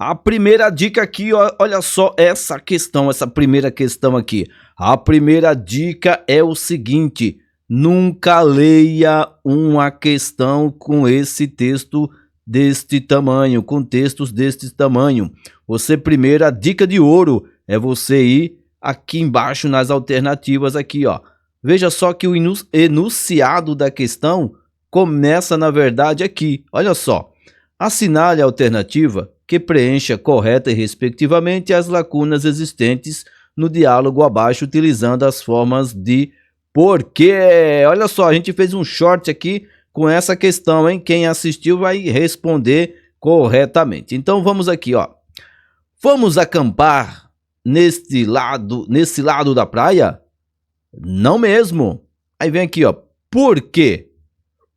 A primeira dica aqui, ó, olha só essa questão, essa primeira questão aqui. A primeira dica é o seguinte: nunca leia uma questão com esse texto deste tamanho, com textos deste tamanho. Você primeiro, a dica de ouro é você ir aqui embaixo nas alternativas aqui, ó. Veja só que o enunciado da questão começa, na verdade, aqui. Olha só. Assinale a alternativa que preencha correta e respectivamente as lacunas existentes no diálogo abaixo, utilizando as formas de porquê. Olha só, a gente fez um short aqui com essa questão, hein? Quem assistiu vai responder corretamente. Então vamos aqui, ó. Vamos acampar nesse lado da praia? Não mesmo. Aí vem aqui, ó. Por quê?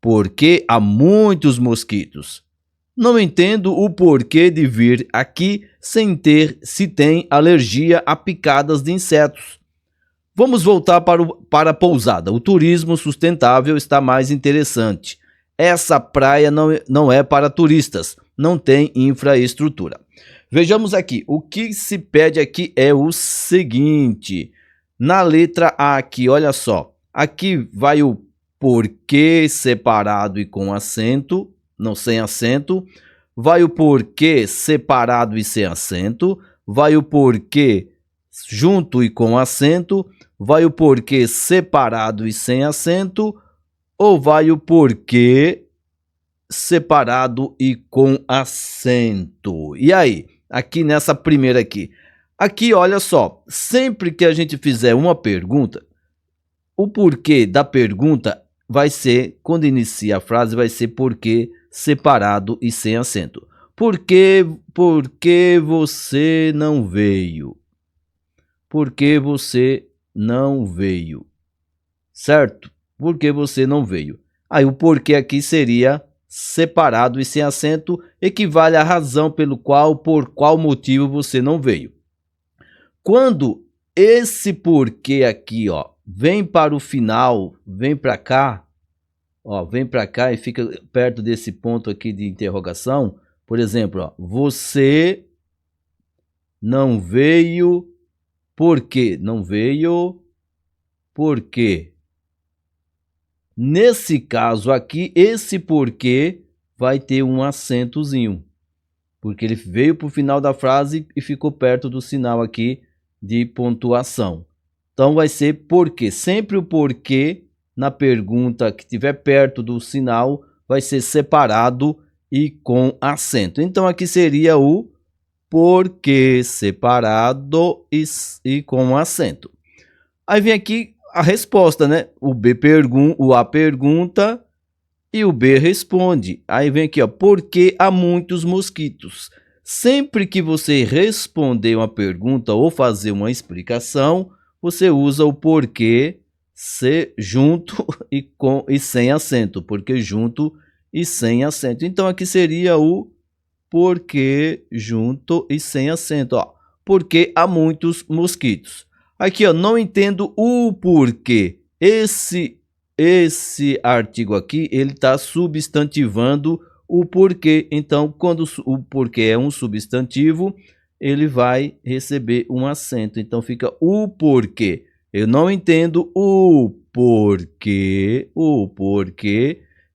Porque há muitos mosquitos. Não entendo o porquê de vir aqui se tem alergia a picadas de insetos. Vamos voltar para a pousada. O turismo sustentável está mais interessante. Essa praia não é para turistas, não tem infraestrutura. Vejamos aqui, o que se pede aqui é o seguinte. Na letra A aqui, olha só. Aqui vai o porquê separado e com acento. Não, sem acento, vai o porquê separado e sem acento, vai o porquê junto e com acento, vai o porquê separado e sem acento, ou vai o porquê separado e com acento. E aí, aqui nessa primeira aqui olha só, sempre que a gente fizer uma pergunta, o porquê da pergunta vai ser, quando inicia a frase, vai ser porquê separado e sem acento. Por que você não veio? Por que você não veio? Certo? Por que você não veio? Aí o porquê aqui seria separado e sem acento, equivale à razão por qual motivo você não veio. Quando esse porquê aqui, ó, vem para o final, vem para cá, ó, vem para cá e fica perto desse ponto aqui de interrogação. Por exemplo, ó, você não veio por quê? Não veio por quê? Nesse caso aqui, esse porquê vai ter um acentozinho, porque ele veio para o final da frase e ficou perto do sinal aqui de pontuação. Então vai ser porquê. Sempre o porquê na pergunta que estiver perto do sinal vai ser separado e com acento. Então aqui seria o porquê separado e com acento. Aí vem aqui a resposta, né? O A pergunta e o B responde. Aí vem aqui, ó, porque há muitos mosquitos. Sempre que você responder uma pergunta ou fazer uma explicação, você usa o porquê junto e sem acento, porque junto e sem acento. Então aqui seria o porquê junto e sem acento, ó. Porque há muitos mosquitos. Aqui, ó, não entendo o porquê. Esse artigo aqui, ele está substantivando o porquê. Então, quando o porquê é um substantivo, ele vai receber um acento. Então fica o porquê. Eu não entendo o porquê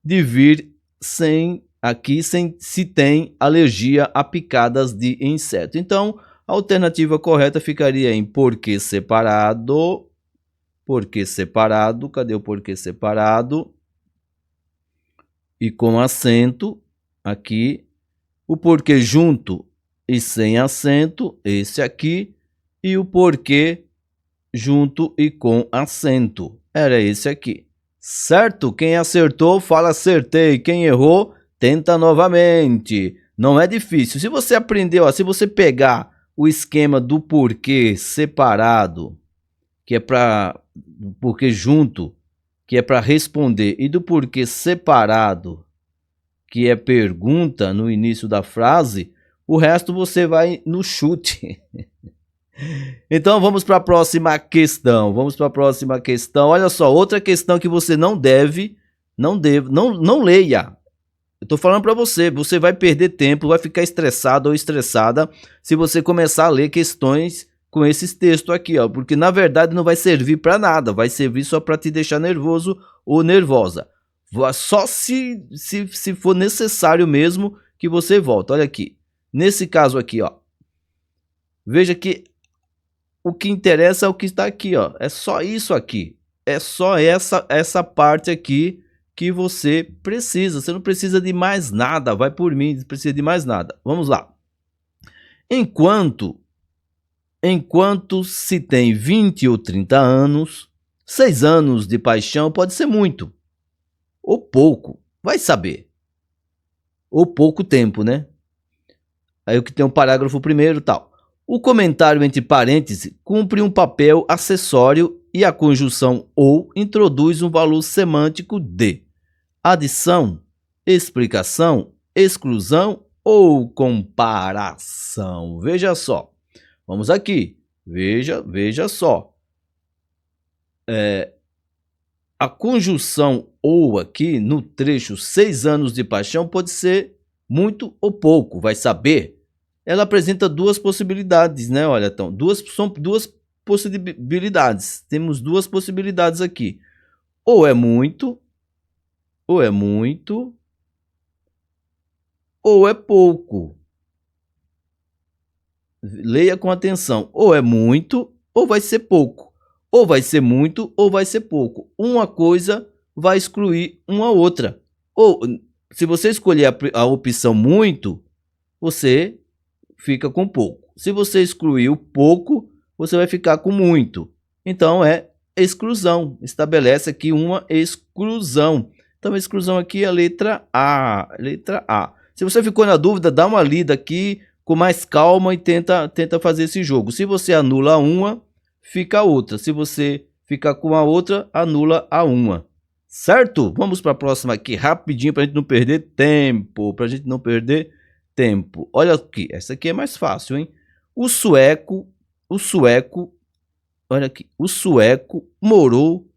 de vir se tem alergia a picadas de inseto. Então, a alternativa correta ficaria em porquê separado. Porquê separado, cadê o porquê separado? E com acento aqui. O porquê junto e sem acento, esse aqui. E o porquê junto e com acento, era esse aqui. Certo? Quem acertou, fala acertei. Quem errou, tenta novamente. Não é difícil. Se você aprendeu, se você pegar o esquema do porquê separado, que é para porquê junto, que é para responder, e do porquê separado, que é pergunta no início da frase, o resto você vai no chute. Então vamos para a próxima questão. Olha só, outra questão que você não leia. Eu tô falando para você, você vai perder tempo, vai ficar estressado ou estressada se você começar a ler questões com esses textos aqui, ó, porque na verdade não vai servir para nada, vai servir só para te deixar nervoso ou nervosa. Só se for necessário mesmo que você volta. Olha aqui, nesse caso aqui, ó, veja que o que interessa é o que está aqui, ó, é só isso aqui, é só essa parte aqui que você precisa, não precisa de mais nada, vai por mim, não precisa de mais nada. Vamos lá. Enquanto se tem 20 ou 30 anos, 6 anos de paixão pode ser muito, ou pouco, vai saber. Ou pouco tempo, né? Aí o que tem um parágrafo primeiro tal. O comentário entre parênteses cumpre um papel acessório e a conjunção ou introduz um valor semântico de adição, explicação, exclusão ou comparação. Veja só. Vamos aqui. Veja só. A conjunção ou aqui no trecho 6 anos de paixão pode ser muito ou pouco, vai saber. Ela apresenta duas possibilidades, né? Olha, então, são duas possibilidades. Temos duas possibilidades aqui. Ou é muito, ou é pouco. Leia com atenção. Ou é muito, ou vai ser pouco. Ou vai ser muito, ou vai ser pouco. Uma coisa vai excluir uma outra. Ou, se você escolher a opção muito, você fica com pouco. Se você excluir o pouco, você vai ficar com muito. Então, é exclusão. Estabelece aqui uma exclusão. Então, a exclusão aqui é a letra A. Letra A. Se você ficou na dúvida, dá uma lida aqui com mais calma e tenta fazer esse jogo. Se você anula uma, fica a outra. Se você ficar com a outra, anula a uma. Certo? Vamos para a próxima aqui, rapidinho, para a gente não perder tempo. Olha aqui, essa aqui é mais fácil, hein? O sueco, olha aqui. O sueco morou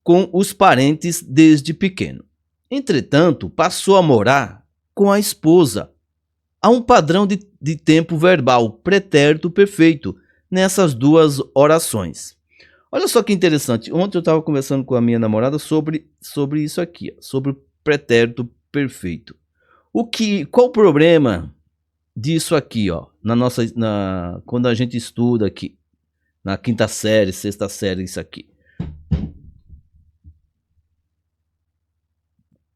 com os parentes desde pequeno. Entretanto, passou a morar com a esposa. Há um padrão de tempo verbal pretérito perfeito nessas duas orações. Olha só que interessante. Ontem eu estava conversando com a minha namorada sobre isso aqui, ó, sobre o pretérito perfeito. Qual o problema disso aqui, ó, quando a gente estuda aqui, na quinta série, sexta série, isso aqui?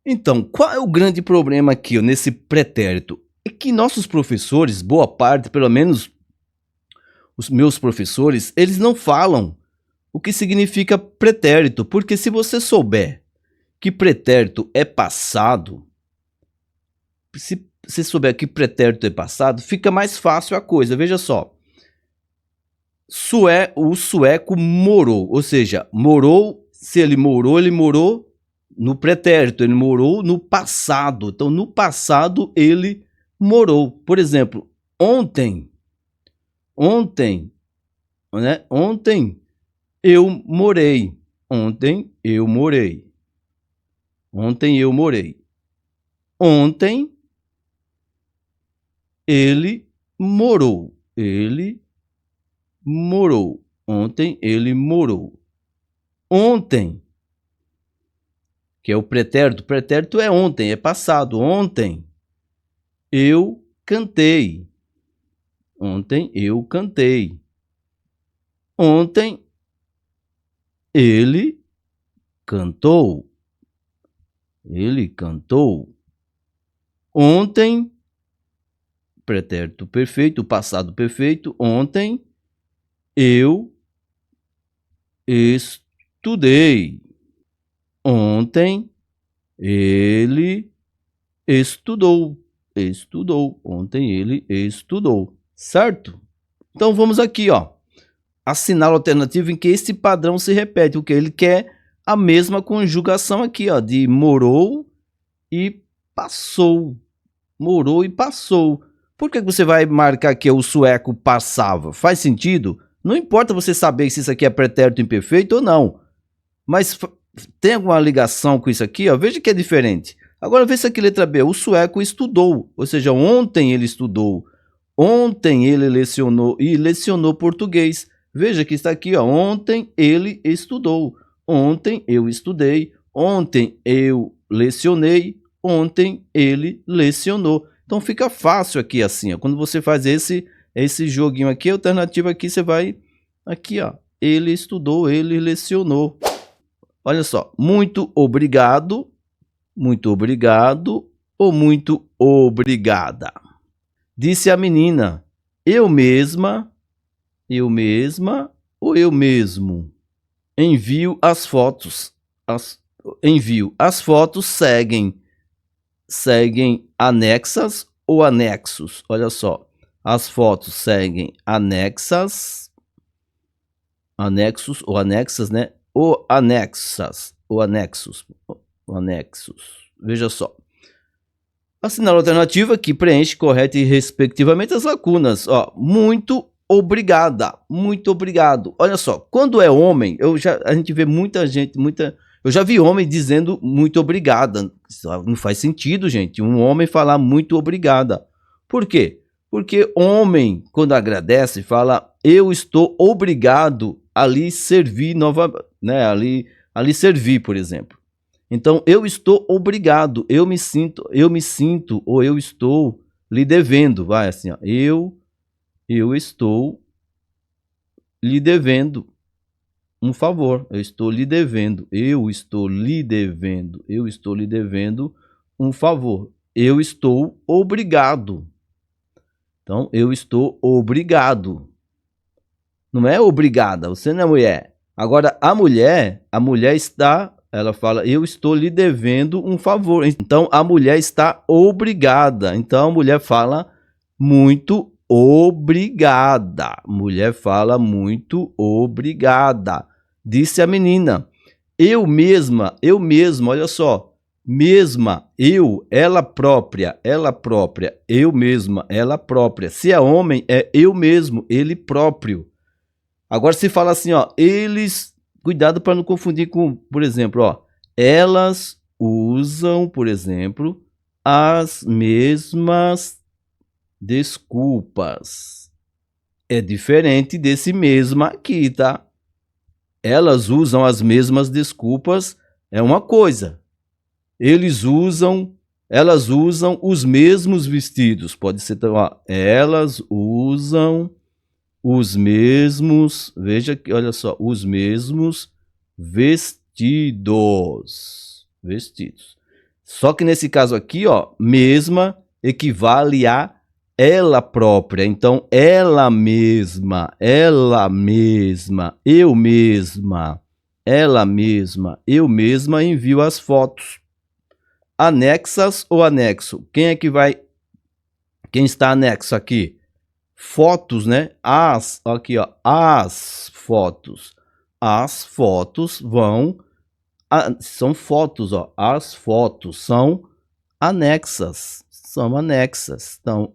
Então, qual é o grande problema aqui, ó, nesse pretérito? É que nossos professores, boa parte, pelo menos os meus professores, eles não falam o que significa pretérito, porque se você souber que pretérito é passado, se você souber que pretérito é passado, fica mais fácil a coisa. Veja só, o sueco morou, ou seja, morou, se ele morou no pretérito, ele morou no passado. Então, no passado, ele morou. Por exemplo, ontem, né? Ontem eu morei. Ontem ele morou. Ontem ele morou. Ontem, que é o pretérito. Pretérito é ontem, é passado. Ontem eu cantei. Ontem ele cantou. Ontem, pretérito perfeito, passado perfeito. Ontem eu estudei. Ontem ele estudou. Ontem ele estudou. Certo? Então vamos aqui, ó. Assinala alternativo em que esse padrão se repete, porque ele quer a mesma conjugação aqui, ó, de morou e passou. Por que você vai marcar que o sueco passava? Faz sentido? Não importa você saber se isso aqui é pretérito imperfeito ou não. Mas tem alguma ligação com isso aqui, ó? Veja que é diferente. Agora vê se aqui letra B. O sueco estudou, ou seja, ontem ele estudou. Ontem ele lecionou e lecionou português. Veja que está aqui, ó. Ontem ele estudou. Ontem eu estudei. Ontem eu lecionei. Ontem ele lecionou. Então fica fácil aqui assim, ó. Quando você faz esse joguinho aqui, a alternativa aqui você vai aqui, ó. Ele estudou, ele lecionou. Olha só. Muito obrigado ou muito obrigada. Disse a menina, eu mesma ou eu mesmo. Envio as fotos. As fotos seguem anexas ou anexos. Olha só, as fotos seguem anexos ou anexas, né? Ou anexos. Veja só. Assinale a alternativa que preenche correta e respectivamente as lacunas. Ó, muito obrigada, muito obrigado. Olha só, quando é homem, a gente vê muita gente, eu já vi homem dizendo muito obrigada. Não faz sentido, gente, um homem falar muito obrigada. Por quê? Porque homem, quando agradece, fala eu estou obrigado a lhe servir novamente, né? Ali servir, por exemplo. Então, eu estou obrigado, eu me sinto, ou eu estou lhe devendo, vai assim, ó, eu estou lhe devendo um favor, eu estou lhe devendo um favor, eu estou obrigado. Então, eu estou obrigado. Não é obrigada, você não é mulher. Agora, a mulher está... Ela fala, eu estou lhe devendo um favor. Então, a mulher está obrigada. Então, a mulher fala muito obrigada. Mulher fala muito obrigada. Disse a menina, eu mesma, olha só. Mesma, eu, ela própria, eu mesma, ela própria. Se é homem, é eu mesmo, ele próprio. Agora, se fala assim, ó, eles... Cuidado para não confundir com, por exemplo, ó, elas usam, por exemplo, as mesmas desculpas. É diferente desse mesma aqui, tá? Elas usam as mesmas desculpas, é uma coisa. Elas usam os mesmos vestidos. Pode ser, ó, elas usam os mesmos, veja que, olha só, os mesmos vestidos. Só que nesse caso aqui, ó, mesma equivale a ela própria. Então, ela mesma, eu mesma envio as fotos. Anexas ou anexo? Quem está anexo aqui? Fotos, né? Aqui, ó, as fotos. As fotos são fotos, ó. As fotos são anexas. Estão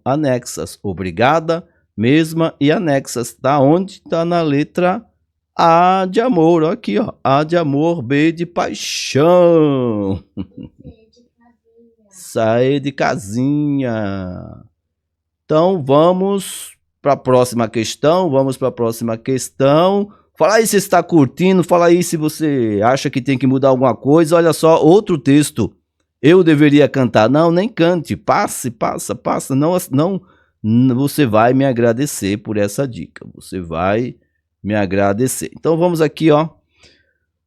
anexas. Obrigada, mesma e anexas. Tá onde? Tá na letra A de amor. Ó, aqui, ó. A de amor, B de paixão. Sair de casinha. Então, vamos para a próxima questão. Fala aí se você está curtindo, fala aí se você acha que tem que mudar alguma coisa. Olha só, outro texto. Eu deveria cantar. Não, nem cante. Passa. Não, você vai me agradecer por essa dica. Você vai me agradecer. Então, vamos aqui, ó.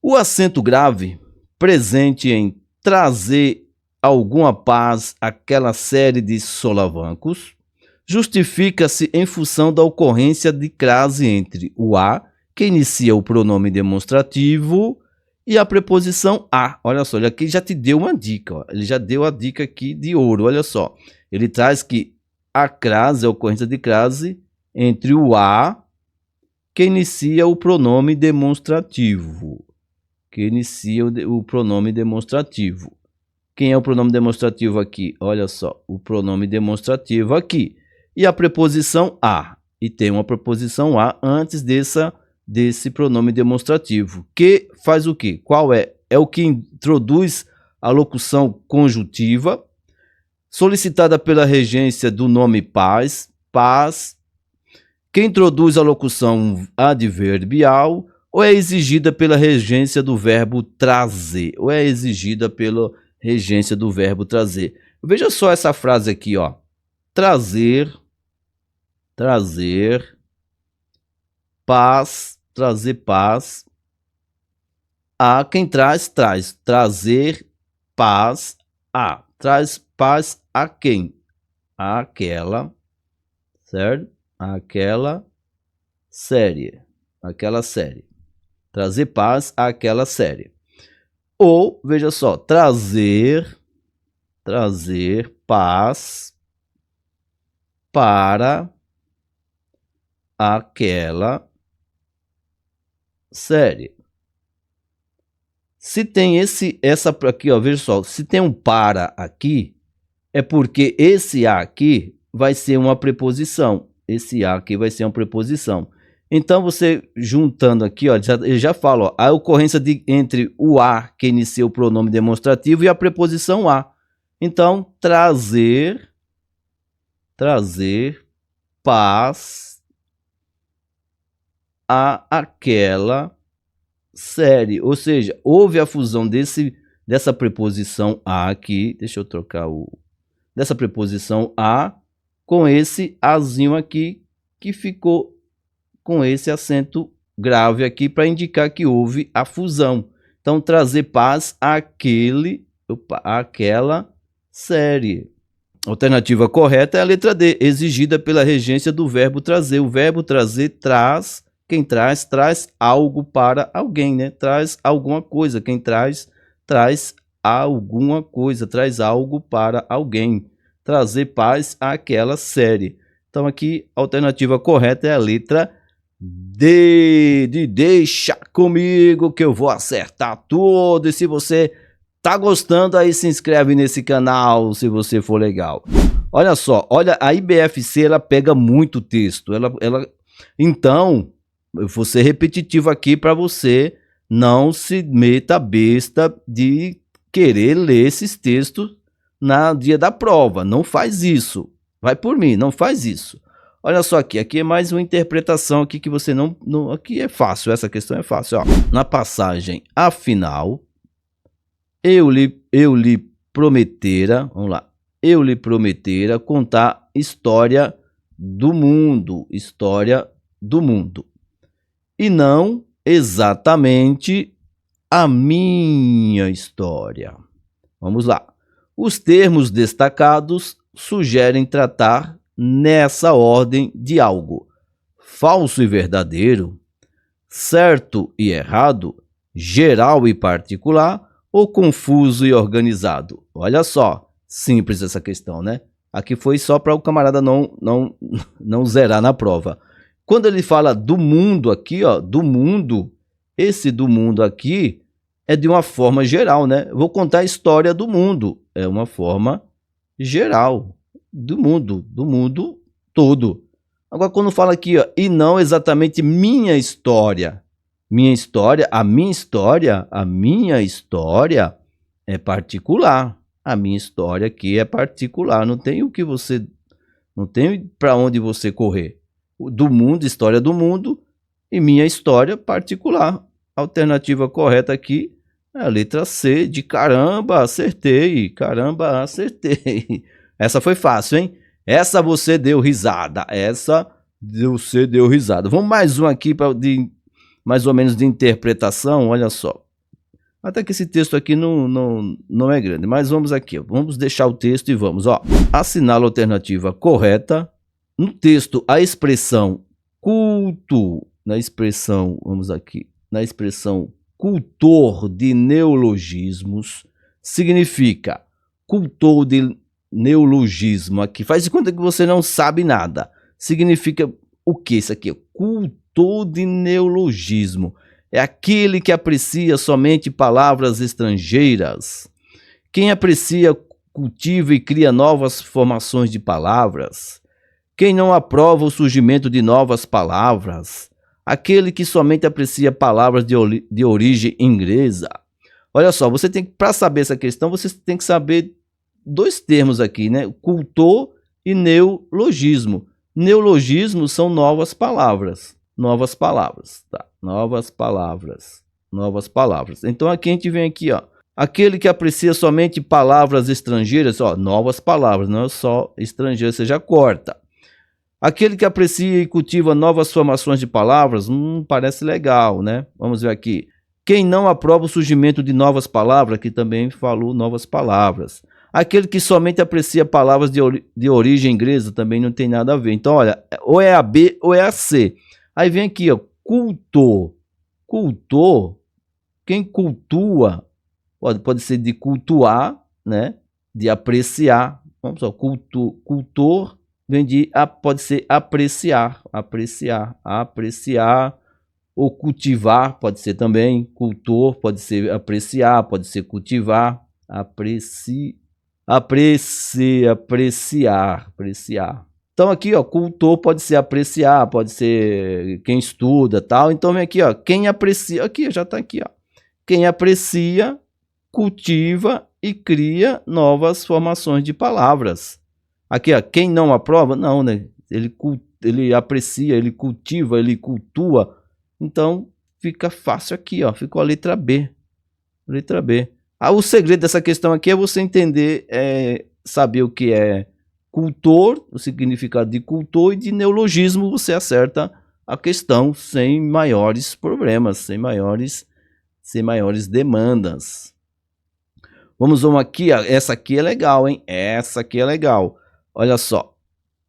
O acento grave, presente em trazer alguma paz àquela série de solavancos, justifica-se em função da ocorrência de crase entre o a, que inicia o pronome demonstrativo, e a preposição a. Olha só, ele aqui já te deu uma dica, ó. Ele já deu a dica aqui de ouro, olha só. Ele traz que a crase, a ocorrência de crase, entre o a, que inicia o pronome demonstrativo. Quem é o pronome demonstrativo aqui? Olha só, o pronome demonstrativo aqui. E a preposição a. E tem uma preposição a antes desse pronome demonstrativo. Que faz o quê? Qual é? É o que introduz a locução conjuntiva, solicitada pela regência do nome paz, paz, que introduz a locução adverbial, ou é exigida pela regência do verbo trazer, ou é exigida pela regência do verbo trazer. Veja só essa frase aqui, ó. Trazer, paz, trazer paz. A quem traz, trazer paz a. Traz paz a quem? Aquela, certo? Aquela série. Trazer paz àquela série. Ou, veja só, trazer paz para aquela série. Se tem essa aqui, ó, veja só, se tem um para aqui, é porque esse a aqui vai ser uma preposição. Esse a aqui vai ser uma preposição. Então, você juntando aqui, ó, ele já fala, ó, a ocorrência entre o a, que inicia o pronome demonstrativo, e a preposição a. Então, trazer paz a aquela série. Ou seja, houve a fusão dessa preposição a aqui, deixa eu trocar dessa preposição a com esse azinho aqui, que ficou com esse acento grave aqui para indicar que houve a fusão. Então, trazer paz àquela série. A alternativa correta é a letra D, exigida pela regência do verbo trazer. O verbo trazer traz, quem traz algo para alguém, né? Traz alguma coisa. Quem traz alguma coisa, traz algo para alguém. Trazer paz àquela série. Então, aqui a alternativa correta é a letra D, de deixa comigo que eu vou acertar tudo. E se você tá gostando, aí se inscreve nesse canal, se você for legal. Olha só, olha, a IBFC, ela pega muito texto. Então, eu vou ser repetitivo aqui para você não se meta besta de querer ler esses textos no dia da prova. Não faz isso. Vai por mim, não faz isso. Olha só aqui é mais uma interpretação aqui que você não aqui é fácil, essa questão é fácil, ó. Na passagem afinal, eu lhe prometera, vamos lá, eu lhe prometera contar história do mundo, e não exatamente a minha história. Vamos lá. Os termos destacados sugerem tratar nessa ordem de algo falso e verdadeiro, certo e errado, geral e particular, ou confuso e organizado. Olha só, simples essa questão, né? Aqui foi só para o camarada não zerar na prova. Quando ele fala do mundo aqui, ó, do mundo, esse do mundo aqui é de uma forma geral, né? Vou contar a história do mundo, é uma forma geral, do mundo todo. Agora, quando fala aqui, ó, e não exatamente minha história, a minha história é particular. A minha história aqui é particular, não tem para onde você correr. Do mundo, história do mundo, e minha história particular. A alternativa correta aqui é a letra C, de caramba, acertei. Essa foi fácil, hein? Essa você deu risada. Vamos mais um aqui mais ou menos de interpretação, olha só. Até que esse texto aqui não é grande, mas vamos aqui, ó. Vamos deixar o texto e vamos, ó. Assinala a alternativa correta. No texto, a expressão culto, na expressão cultor de neologismos, significa cultor de neologismo aqui. Faz de conta que você não sabe nada. Significa o que isso aqui? Cultor de neologismo. É aquele que aprecia somente palavras estrangeiras. Quem aprecia, cultiva e cria novas formações de palavras. Quem não aprova o surgimento de novas palavras. Aquele que somente aprecia palavras de origem inglesa. Olha só, você tem que, para saber essa questão, você tem que saber dois termos aqui, né? Cultor e neologismo. Neologismo são novas palavras. Novas palavras, tá? Novas palavras. Novas palavras. Então aqui a gente vem aqui, ó. Aquele que aprecia somente palavras estrangeiras, ó, novas palavras, não é só estrangeiro, você já corta. Aquele que aprecia e cultiva novas formações de palavras, parece legal, né? Vamos ver aqui. Quem não aprova o surgimento de novas palavras, que também falou novas palavras. Aquele que somente aprecia palavras de origem inglesa, também não tem nada a ver. Então, olha, ou é a B ou é a C. Aí vem aqui, ó, cultor. Cultor, quem cultua, pode ser de cultuar, né? De apreciar. Vamos só, cultor vem de, pode ser apreciar, apreciar, ou cultivar, pode ser também, cultor, pode ser apreciar, pode ser cultivar, apreciar. Então aqui, ó, cultor pode ser apreciar, pode ser quem estuda, tal. Então vem aqui, ó, quem aprecia, aqui já tá aqui, ó. Quem aprecia, cultiva e cria novas formações de palavras. Aqui, ó, quem não aprova, não, né? Ele aprecia, ele cultiva, ele cultua. Então fica fácil aqui, ó, ficou a letra B. Letra B. O segredo dessa questão aqui é você entender, saber o que é cultor, o significado de cultor, e de neologismo você acerta a questão sem maiores problemas, sem maiores demandas. Vamos aqui, essa aqui é legal, hein? Essa aqui é legal. Olha só.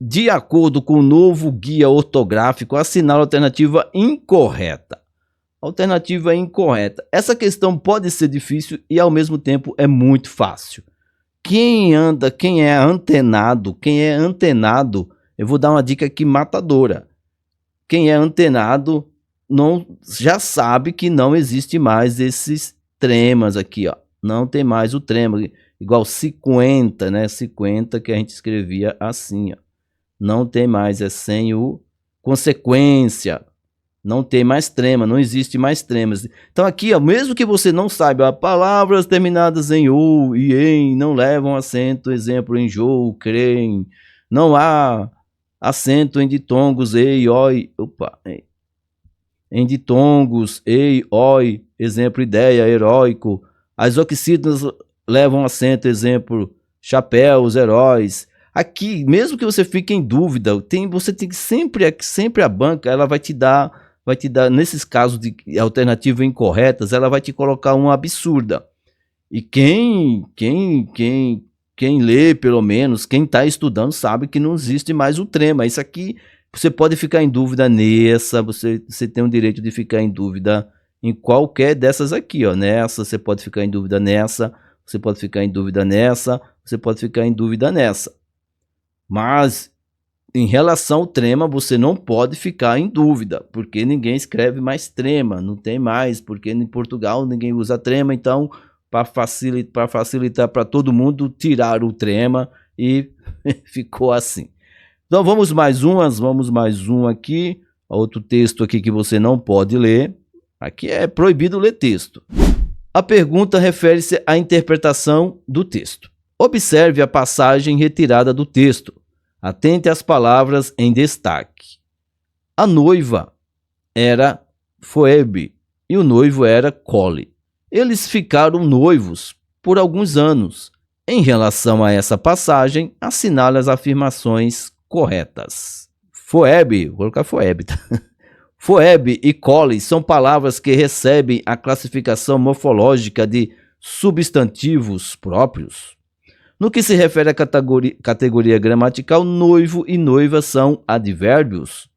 De acordo com o novo guia ortográfico, assinale a alternativa incorreta. Alternativa incorreta. Essa questão pode ser difícil e ao mesmo tempo é muito fácil. Quem é antenado, eu vou dar uma dica aqui matadora. Quem é antenado já sabe que não existe mais esses tremas aqui, ó. Não tem mais o trema, igual 50, né? 50 que a gente escrevia assim, ó. Não tem mais, é sem o consequência. Não tem mais trema, não existe mais tremas. Então aqui, ó, mesmo que você não saiba, palavras terminadas em ou e em não levam acento, exemplo, em jou, creem. Não há acento em ditongos, ei, oi, em ditongos, ei, oi, exemplo, ideia, heróico. As oxítonas levam acento, exemplo, chapéus, heróis. Aqui, mesmo que você fique em dúvida, você tem que sempre a banca, ela vai te dar, nesses casos de alternativas incorretas, ela vai te colocar uma absurda. E quem lê, pelo menos, quem está estudando, sabe que não existe mais o trema. Isso aqui, você pode ficar em dúvida nessa, você tem o direito de ficar em dúvida em qualquer dessas aqui, ó. Nessa, você pode ficar em dúvida nessa, você pode ficar em dúvida nessa, você pode ficar em dúvida nessa. Mas, em relação ao trema, você não pode ficar em dúvida, porque ninguém escreve mais trema, não tem mais, porque em Portugal ninguém usa trema, então, para facilitar para todo mundo, tiraram o trema e ficou assim. Então, vamos mais um aqui, outro texto aqui que você não pode ler. Aqui é proibido ler texto. A pergunta refere-se à interpretação do texto. Observe a passagem retirada do texto. Atente às palavras em destaque. A noiva era Phoebe e o noivo era Collie. Eles ficaram noivos por alguns anos. Em relação a essa passagem, assinale as afirmações corretas. Phoebe, vou colocar Phoebe, tá? Phoebe e Collie são palavras que recebem a classificação morfológica de substantivos próprios. No que se refere à categoria gramatical, noivo e noiva são advérbios.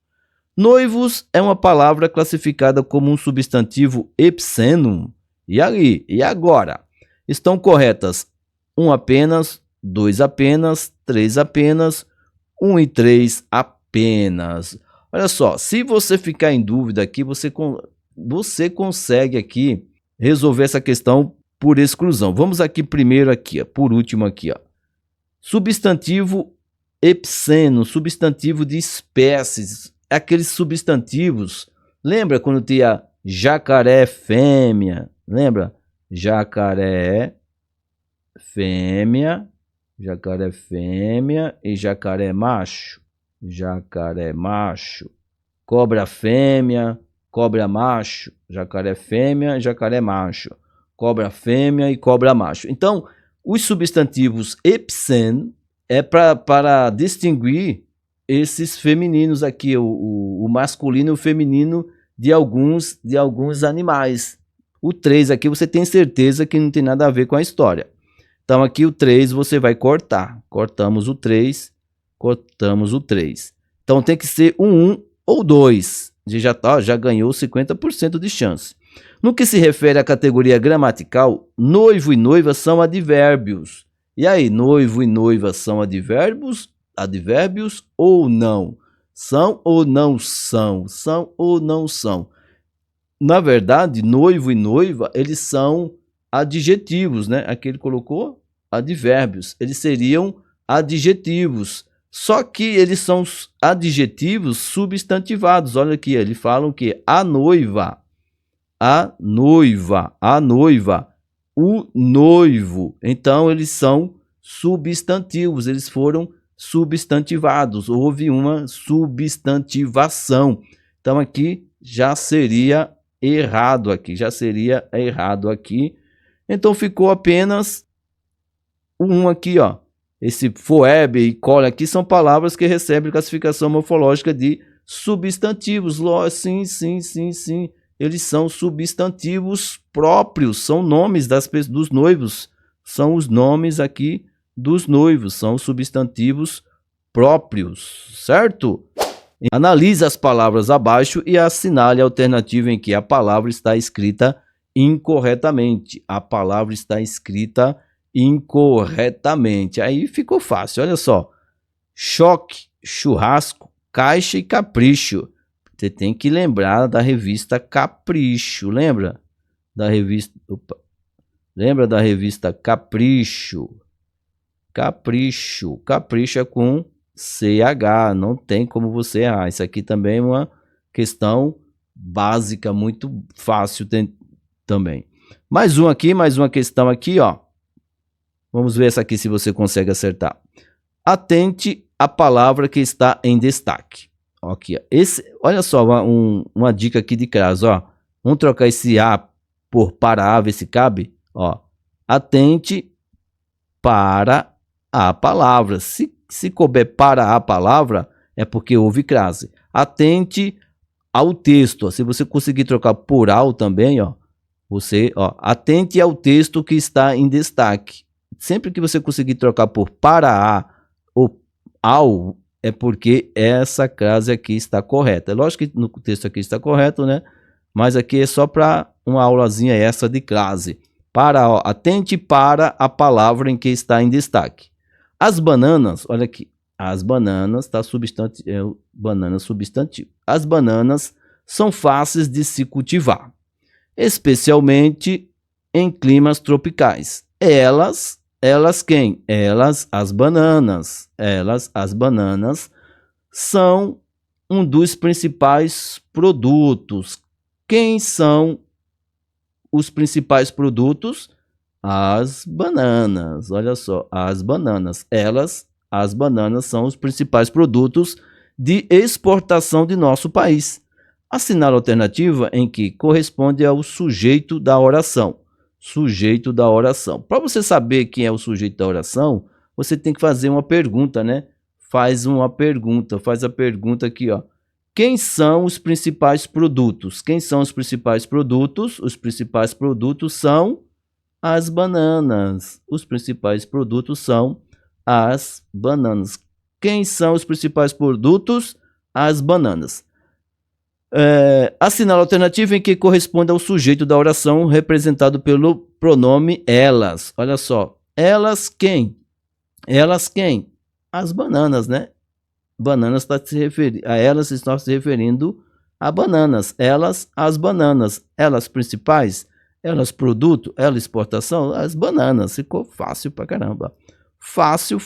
Noivos é uma palavra classificada como um substantivo epsênum. E aí? E agora? Estão corretas 1 apenas, 2 apenas, 3 apenas, 1 e 3 apenas. Olha só, se você ficar em dúvida aqui, você consegue aqui resolver essa questão por exclusão. Vamos aqui primeiro aqui, ó, por último aqui, ó. Substantivo epseno, substantivo de espécies, aqueles substantivos. Lembra quando tinha jacaré fêmea? Lembra? jacaré fêmea e jacaré macho. Jacaré macho. Cobra fêmea, cobra macho. Jacaré fêmea, jacaré macho. Cobra fêmea e cobra macho. Então, os substantivos epsen é para distinguir esses femininos aqui, o masculino e o feminino de alguns animais. O 3 aqui você tem certeza que não tem nada a ver com a história. Então aqui o 3 você vai cortar. Cortamos o 3, cortamos o 3. Então tem que ser um 1 ou 2. Já ganhou 50% de chance. No que se refere à categoria gramatical, noivo e noiva são advérbios. E aí, noivo e noiva são advérbios? Advérbios ou não? São ou não são? São ou não são? Na verdade, noivo e noiva, eles são adjetivos, né? Aqui ele colocou advérbios. Eles seriam adjetivos. Só que eles são adjetivos substantivados. Olha aqui, eles falam que a noiva, o noivo. Então, eles são substantivos, eles foram substantivados. Houve uma substantivação. Então, aqui já seria errado aqui, Então, ficou apenas um aqui, ó. Esse Phoebe e Cole aqui são palavras que recebem classificação morfológica de substantivos. Sim. Eles são substantivos próprios, são nomes dos noivos. São os nomes aqui dos noivos, são substantivos próprios, certo? Analise as palavras abaixo e assinale a alternativa em que a palavra está escrita incorretamente. A palavra está escrita incorretamente. Aí ficou fácil, olha só. Choque, churrasco, caixa e capricho. Você tem que lembrar da revista Capricho, lembra? Lembra da revista Capricho? Capricho é com CH, não tem como você errar. Isso aqui também é uma questão básica, muito fácil também. Mais uma questão aqui, ó. Vamos ver essa aqui se você consegue acertar. Atente à palavra que está em destaque. Aqui, ó. Olha só uma dica aqui de crase, ó. Vamos trocar esse A por para A, ver se cabe. Ó. Atente para a palavra. Se couber para a palavra, é porque houve crase. Atente ao texto. Ó. Se você conseguir trocar por ao também, ó. Atente ao texto que está em destaque. Sempre que você conseguir trocar por para a ou ao, é porque essa crase aqui está correta. É lógico que no texto aqui está correto, né? Mas aqui é só para uma aulazinha essa de crase. Atente para a palavra em que está em destaque. As bananas, olha aqui. As bananas, tá? Banana substantivo. As bananas são fáceis de se cultivar, especialmente em climas tropicais. Elas quem? As bananas. As bananas são um dos principais produtos. Quem são os principais produtos? As bananas. Olha só, as bananas. As bananas são os principais produtos de exportação de nosso país. Assinale a alternativa em que corresponde ao sujeito da oração. Sujeito da oração. Para você saber quem é o sujeito da oração, você tem que fazer uma pergunta, né? Faz a pergunta aqui, ó. Quem são os principais produtos? Quem são os principais produtos? Os principais produtos são as bananas. Os principais produtos são as bananas. Quem são os principais produtos? As bananas. Assinale a alternativa em que corresponde ao sujeito da oração representado pelo pronome elas. Olha só. Elas quem? Elas quem? As bananas, né? Bananas está se referindo a elas, está se referindo a bananas. Elas, as bananas. Elas principais? Elas produto? Elas exportação? As bananas. Ficou fácil pra caramba. Fácil.